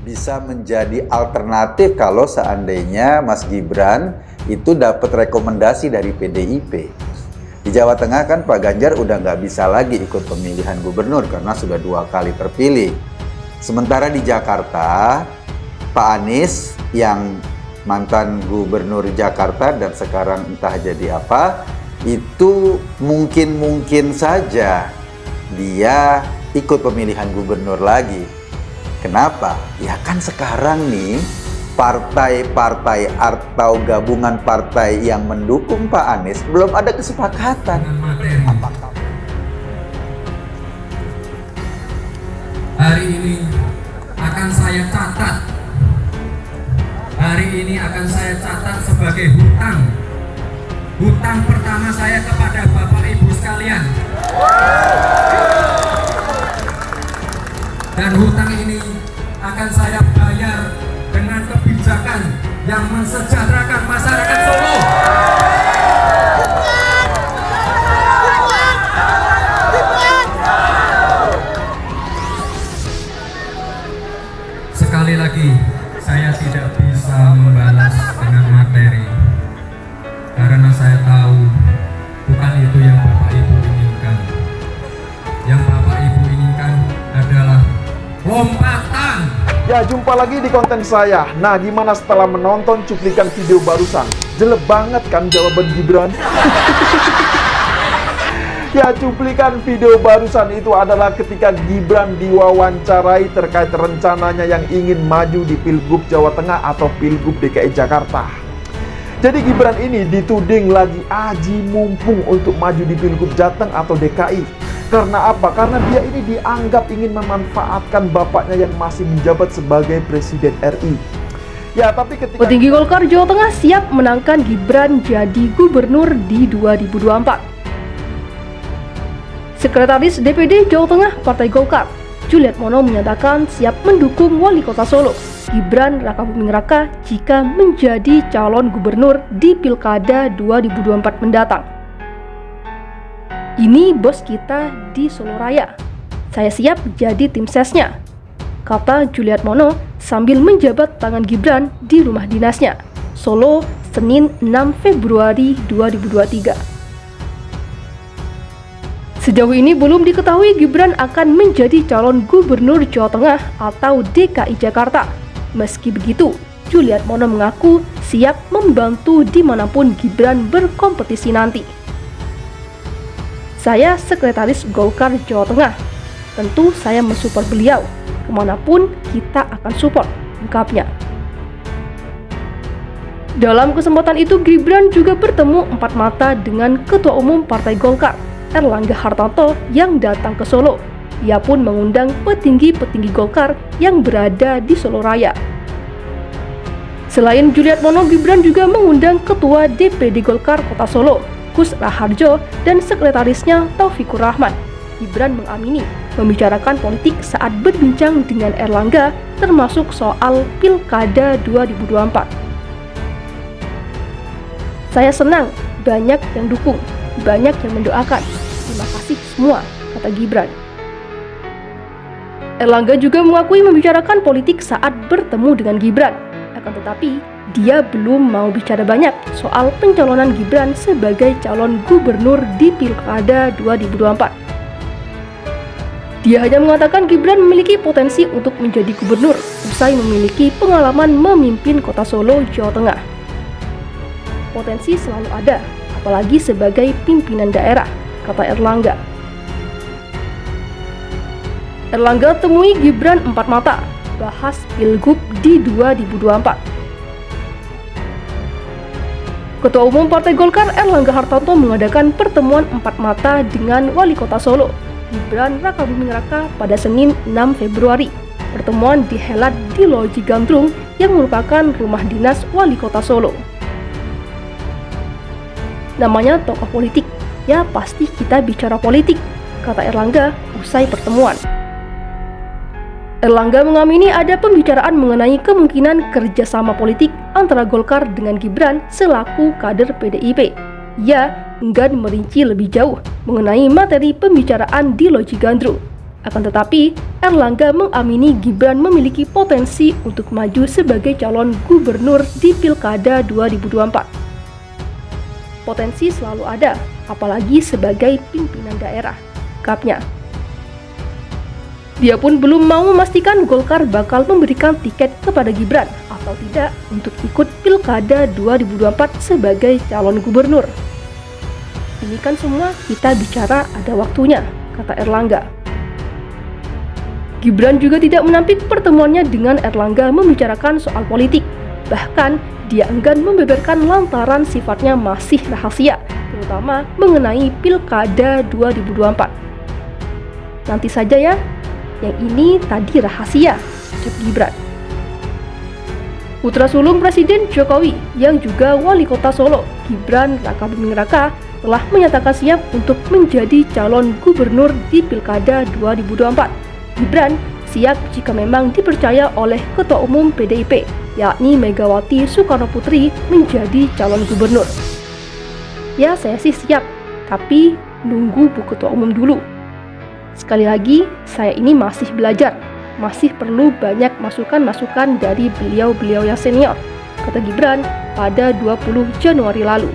bisa menjadi alternatif kalau seandainya Mas Gibran itu dapat rekomendasi dari PDIP. Di Jawa Tengah kan Pak Ganjar udah nggak bisa lagi ikut pemilihan gubernur karena sudah 2 kali terpilih. Sementara di Jakarta, Pak Anies yang mantan gubernur Jakarta dan sekarang entah jadi apa, itu mungkin saja dia ikut pemilihan gubernur lagi. Kenapa? Ya kan sekarang nih partai-partai atau gabungan partai yang mendukung Pak Anies belum ada kesepakatan. Hari ini akan saya catat. Hari ini akan saya catat sebagai hutang. Hutang pertama saya kepada Bapak Ibu sekalian. Dan hutang ini akan saya bayar dengan kebijakan yang mensejahterakan masyarakat Solo. Sekali lagi, saya tidak bisa membalas dengan materi karena saya tahu bukan itu yang Bapak Ibu inginkan. Yang Bapak Ibu inginkan adalah lompatan. Ya, jumpa lagi di konten saya. Nah, gimana setelah menonton cuplikan video barusan? Jelek banget kan jawaban Gibran? Ya, cuplikan video barusan itu adalah ketika Gibran diwawancarai terkait rencananya yang ingin maju di Pilgub Jawa Tengah atau Pilgub DKI Jakarta. Jadi Gibran ini dituding lagi aji mumpung untuk maju di Pilgub Jateng atau DKI. Karena apa? Karena dia ini dianggap ingin memanfaatkan bapaknya yang masih menjabat sebagai Presiden RI. Ya, tapi ketika petinggi Golkar Jawa Tengah siap menangkan Gibran jadi gubernur di 2024. Sekretaris DPD Jawa Tengah Partai Golkar, Juliet Mono menyatakan siap mendukung Wali Kota Solo, Gibran Rakabuming Raka jika menjadi calon gubernur di Pilkada 2024 mendatang. Ini bos kita di Solo Raya. Saya siap jadi tim sesnya, kata Juliet Mono sambil menjabat tangan Gibran di rumah dinasnya, Solo, Senin 6 Februari 2023. Sejauh ini belum diketahui Gibran akan menjadi calon gubernur Jawa Tengah atau DKI Jakarta. Meski begitu, Juliet Mono mengaku siap membantu dimanapun Gibran berkompetisi nanti. Saya sekretaris Golkar Jawa Tengah. Tentu saya mensupport beliau. Kemanapun kita akan support, ungkapnya. Dalam kesempatan itu, Gibran juga bertemu 4 mata dengan Ketua Umum Partai Golkar, Erlangga Hartarto, yang datang ke Solo. Ia pun mengundang petinggi-petinggi Golkar yang berada di Solo Raya. Selain Juliet Mono, Gibran juga mengundang Ketua DPD Golkar Kota Solo, Gus Raharjo, dan sekretarisnya Taufikur Rahman. Gibran mengamini membicarakan politik saat berbincang dengan Erlangga, termasuk soal Pilkada 2024. Saya senang, banyak yang dukung, banyak yang mendoakan. Terima kasih semua, kata Gibran. Erlangga juga mengakui membicarakan politik saat bertemu dengan Gibran. Akan tetapi, dia belum mau bicara banyak soal pencalonan Gibran sebagai calon gubernur di Pilkada 2024. Dia hanya mengatakan Gibran memiliki potensi untuk menjadi gubernur usai memiliki pengalaman memimpin Kota Solo, Jawa Tengah. Potensi selalu ada, apalagi sebagai pimpinan daerah, kata Erlangga. Erlangga temui Gibran 4 mata, bahas Pilgub di 2024. Ketua Umum Partai Golkar Erlangga Hartarto mengadakan pertemuan 4 mata dengan Wali Kota Solo, Gibran Rakabuming Raka pada Senin 6 Februari. Pertemuan dihelat di Loji Gandrung yang merupakan rumah dinas Wali Kota Solo. Namanya tokoh politik, ya pasti kita bicara politik, kata Erlangga usai pertemuan. Erlangga mengamini ada pembicaraan mengenai kemungkinan kerjasama politik antara Golkar dengan Gibran selaku kader PDIP. Ia enggan merinci lebih jauh mengenai materi pembicaraan di Loji Gandrung. Akan tetapi, Erlangga mengamini Gibran memiliki potensi untuk maju sebagai calon gubernur di Pilkada 2024. Potensi selalu ada, apalagi sebagai pimpinan daerah, ungkapnya. Dia pun belum mau memastikan Golkar bakal memberikan tiket kepada Gibran atau tidak untuk ikut Pilkada 2024 sebagai calon gubernur. Ini kan semua kita bicara ada waktunya, kata Erlangga. Gibran juga tidak menampik pertemuannya dengan Erlangga membicarakan soal politik. Bahkan, dia enggan membeberkan lantaran sifatnya masih rahasia, terutama mengenai Pilkada 2024. Nanti saja ya, yang ini tadi rahasia, ucap Gibran. Putra sulung Presiden Jokowi yang juga wali kota Solo, Gibran Raka Buming Raka, telah menyatakan siap untuk menjadi calon gubernur di Pilkada 2024. Gibran siap jika memang dipercaya oleh Ketua Umum PDIP, yakni Megawati Soekarnoputri menjadi calon gubernur. Ya, saya sih siap, tapi nunggu Bu Ketua Umum dulu. Sekali lagi, saya ini masih belajar, masih perlu banyak masukan-masukan dari beliau-beliau yang senior, kata Gibran pada 20 Januari lalu.